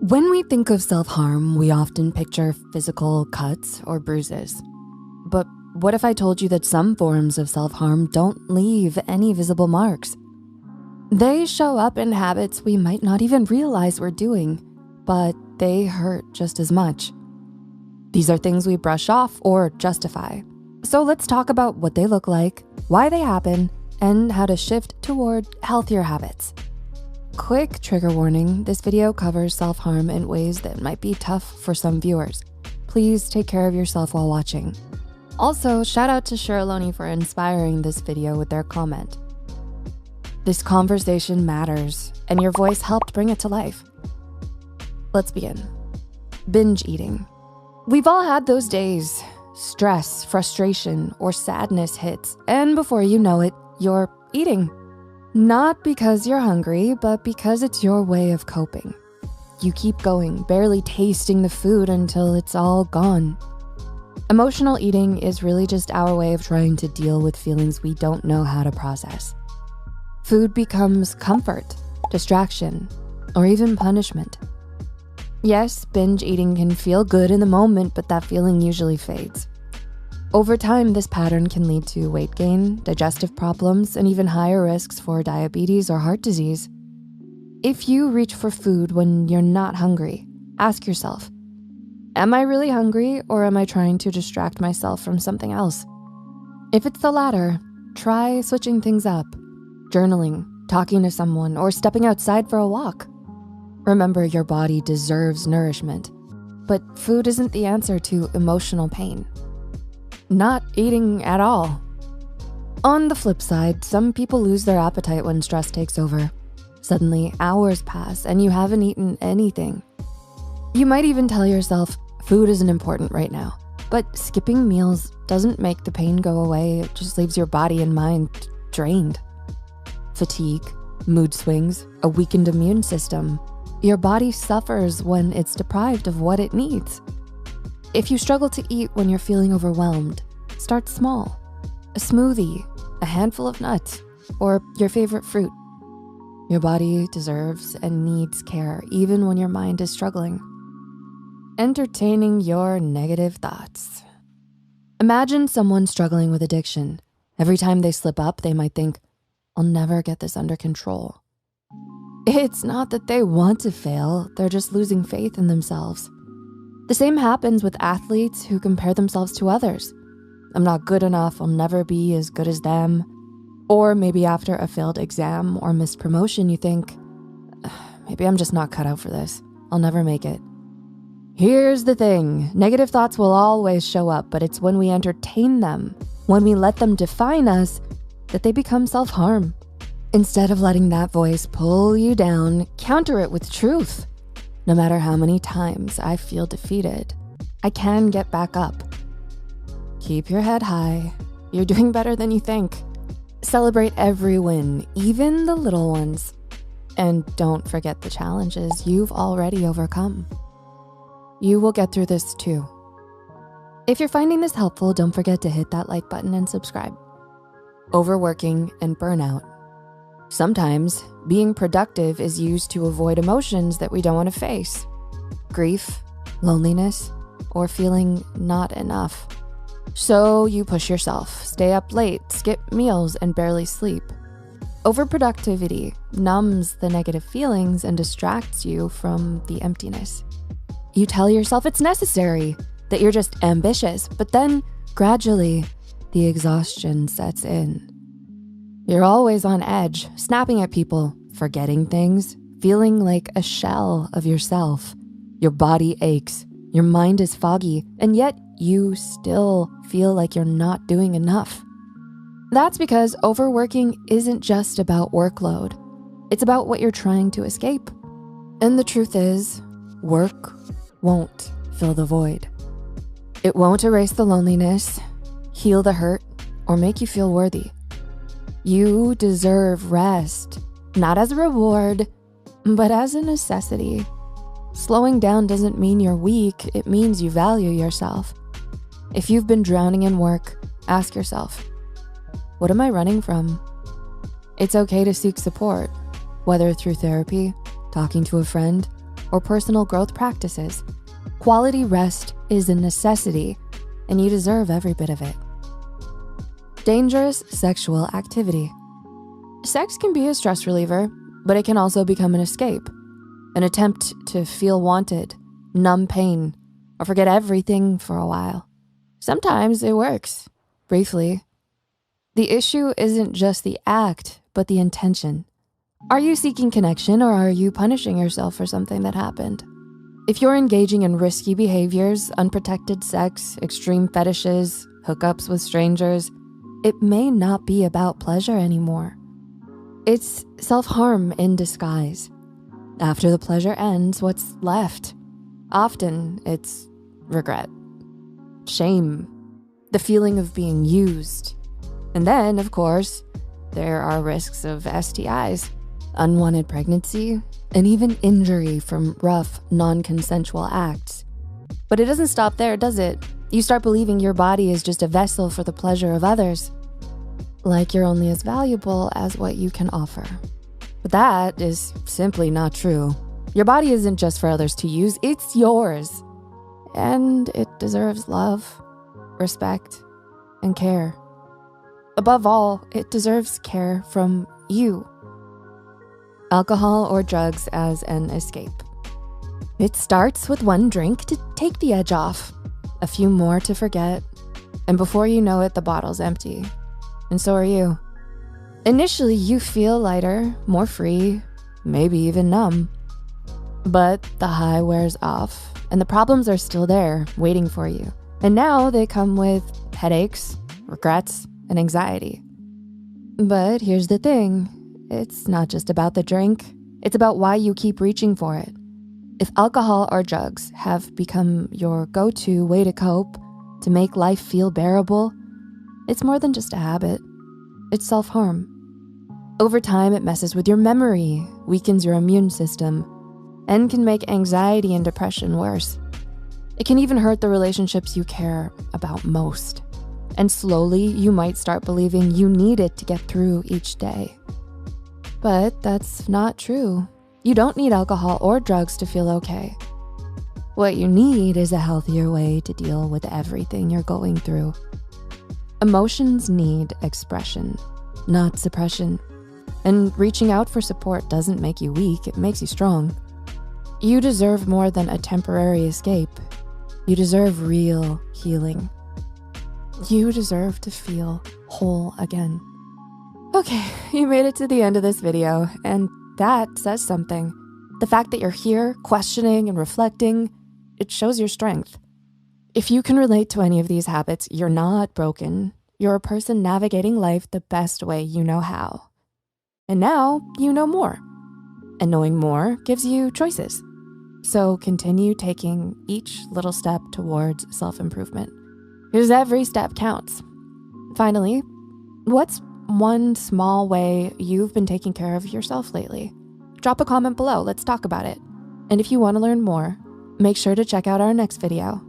When we think of self-harm, we often picture physical cuts or bruises. But what if I told you that some forms of self-harm don't leave any visible marks? They show up in habits we might not even realize we're doing, but they hurt just as much. These are things we brush off or justify. So let's talk about what they look like, why they happen, and how to shift toward healthier habits. Quick trigger warning, this video covers self-harm in ways that might be tough for some viewers. Please take care of yourself while watching. Also, shout out to Sheraloni for inspiring this video with their comment. This conversation matters, and your voice helped bring it to life. Let's begin. Binge eating. We've all had those days. Stress, frustration, or sadness hits, and before you know it, you're eating. Not because you're hungry, but because it's your way of coping. You keep going, barely tasting the food until it's all gone. Emotional eating is really just our way of trying to deal with feelings we don't know how to process. Food becomes comfort, distraction, or even punishment. Yes, binge eating can feel good in the moment, but that feeling usually fades. Over time, this pattern can lead to weight gain, digestive problems, and even higher risks for diabetes or heart disease. If you reach for food when you're not hungry, ask yourself, am I really hungry, or am I trying to distract myself from something else? If it's the latter, try switching things up, journaling, talking to someone, or stepping outside for a walk. Remember, your body deserves nourishment, but food isn't the answer to emotional pain. Not eating at all. On the flip side, some people lose their appetite when stress takes over. Suddenly, hours pass and you haven't eaten anything. You might even tell yourself, food isn't important right now, but skipping meals doesn't make the pain go away, it just leaves your body and mind drained. Fatigue, mood swings, a weakened immune system. Your body suffers when it's deprived of what it needs. If you struggle to eat when you're feeling overwhelmed, start small. A smoothie, a handful of nuts, or your favorite fruit. Your body deserves and needs care even when your mind is struggling. Entertaining your negative thoughts. Imagine someone struggling with addiction. Every time they slip up, they might think, I'll never get this under control. It's not that they want to fail, they're just losing faith in themselves. The same happens with athletes who compare themselves to others. I'm not good enough, I'll never be as good as them. Or maybe after a failed exam or missed promotion, you think, maybe I'm just not cut out for this. I'll never make it. Here's the thing, negative thoughts will always show up, but it's when we entertain them, when we let them define us, that they become self-harm. Instead of letting that voice pull you down, counter it with truth. No matter how many times I feel defeated, I can get back up. Keep your head high. You're doing better than you think. Celebrate every win, even the little ones. And don't forget the challenges you've already overcome. You will get through this too. If you're finding this helpful, don't forget to hit that like button and subscribe. Overworking and burnout. Sometimes being productive is used to avoid emotions that we don't want to face. Grief, loneliness, or feeling not enough. So you push yourself, stay up late, skip meals, and barely sleep. Overproductivity numbs the negative feelings and distracts you from the emptiness. You tell yourself it's necessary, that you're just ambitious, but then gradually the exhaustion sets in. You're always on edge, snapping at people, forgetting things, feeling like a shell of yourself. Your body aches, your mind is foggy, and yet you still feel like you're not doing enough. That's because overworking isn't just about workload. It's about what you're trying to escape. And the truth is, work won't fill the void. It won't erase the loneliness, heal the hurt, or make you feel worthy. You deserve rest, not as a reward, but as a necessity. Slowing down doesn't mean you're weak, it means you value yourself. If you've been drowning in work, ask yourself, what am I running from? It's okay to seek support, whether through therapy, talking to a friend, or personal growth practices. Quality rest is a necessity, and you deserve every bit of it. Dangerous sexual activity. Sex can be a stress reliever, but it can also become an escape, an attempt to feel wanted, numb pain, or forget everything for a while. Sometimes it works, briefly. The issue isn't just the act, but the intention. Are you seeking connection, or are you punishing yourself for something that happened? If you're engaging in risky behaviors, unprotected sex, extreme fetishes, hookups with strangers, it may not be about pleasure anymore. It's self-harm in disguise. After the pleasure ends, what's left? Often it's regret, shame, the feeling of being used. And then, of course, there are risks of STIs, unwanted pregnancy, and even injury from rough, non-consensual acts. But it doesn't stop there, does it? You start believing your body is just a vessel for the pleasure of others, like you're only as valuable as what you can offer. But that is simply not true. Your body isn't just for others to use, it's yours. And it deserves love, respect, and care. Above all, it deserves care from you. Alcohol or drugs as an escape. It starts with one drink to take the edge off, a few more to forget, and before you know it, the bottle's empty. And so are you. Initially, you feel lighter, more free, maybe even numb. But the high wears off, and the problems are still there, waiting for you. And now they come with headaches, regrets, and anxiety. But here's the thing. It's not just about the drink. It's about why you keep reaching for it. If alcohol or drugs have become your go-to way to cope, to make life feel bearable, it's more than just a habit. It's self-harm. Over time, it messes with your memory, weakens your immune system, and can make anxiety and depression worse. It can even hurt the relationships you care about most. And slowly, you might start believing you need it to get through each day. But that's not true. You don't need alcohol or drugs to feel okay. What you need is a healthier way to deal with everything you're going through. Emotions need expression, not suppression. And reaching out for support doesn't make you weak, it makes you strong. You deserve more than a temporary escape. You deserve real healing. You deserve to feel whole again. Okay, you made it to the end of this video, and that says something. The fact that you're here, questioning and reflecting, it shows your strength. If you can relate to any of these habits, you're not broken. You're a person navigating life the best way you know how. And now you know more. And knowing more gives you choices. So continue taking each little step towards self-improvement, because every step counts. Finally, what's one small way you've been taking care of yourself lately? Drop a comment below, let's talk about it. And if you want to learn more, make sure to check out our next video.